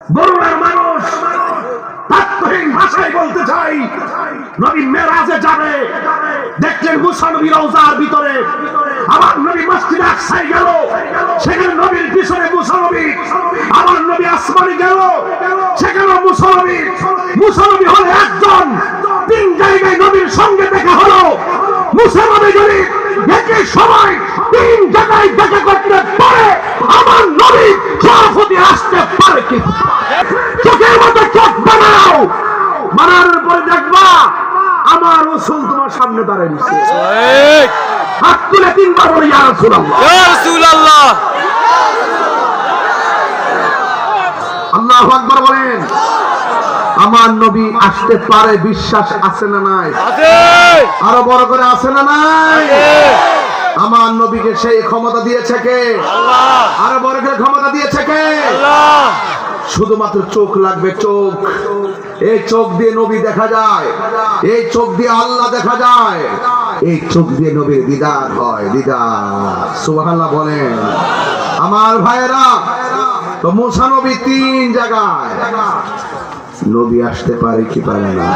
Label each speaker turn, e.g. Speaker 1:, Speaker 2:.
Speaker 1: বরুণার মানুষ তাৎক্ষণিক ভাষায় বলতে চাই, নবী মেরাজে যাবে, দেখলেন মুসা নবী রওজার ভিতরে, আমার নবী মসজিদে আকসায় গেল, সেখানে নবীর পিছনে মুসা নবী, আমার নবী আসমানে গেল, সেখানে মুসা নবী হলো একজন, তিন জায়গায় নবীর সঙ্গে দেখা হলো। মুসা নবী যদি একই সময় তিন জায়গায় দেখা করতে পারে, আমার নবী সভাপতি আসতে পারে কি? চোখের মতো চোখ বানাও, বানানোর পরে দেখবা আমার রাসূল তোমার সামনে দাঁড়িয়ে আছে। হাত তুলে তিনবার বলি ইয়া রাসূলুল্লাহ, ইয়া রাসূলুল্লাহ। আল্লাহু আকবার বলেন। আমার নবী আসতে পারে, বিশ্বাস আছে না নাই? আছে। আরো বড় করে আছে না নাই? আমার নবীকে সেই ক্ষমতা দিয়েছে কে? আল্লাহ। আরো বড় করে ক্ষমতা দিয়েছে কে? আল্লাহ। শুধুমাত্র চোখ লাগবে, চোখ। এই চোখ দিয়ে নবী দেখা যায়, এই চোখ দিয়ে আল্লাহ দেখা যায়, এই চোখ দিয়ে নবীর দিদার হয়, দিদার। সুবহানাল্লাহ বলেন। আমার ভাইয়েরা, তো মুসা নবী তিন জায়গায়, নবী আসতে পারে কি পারে না?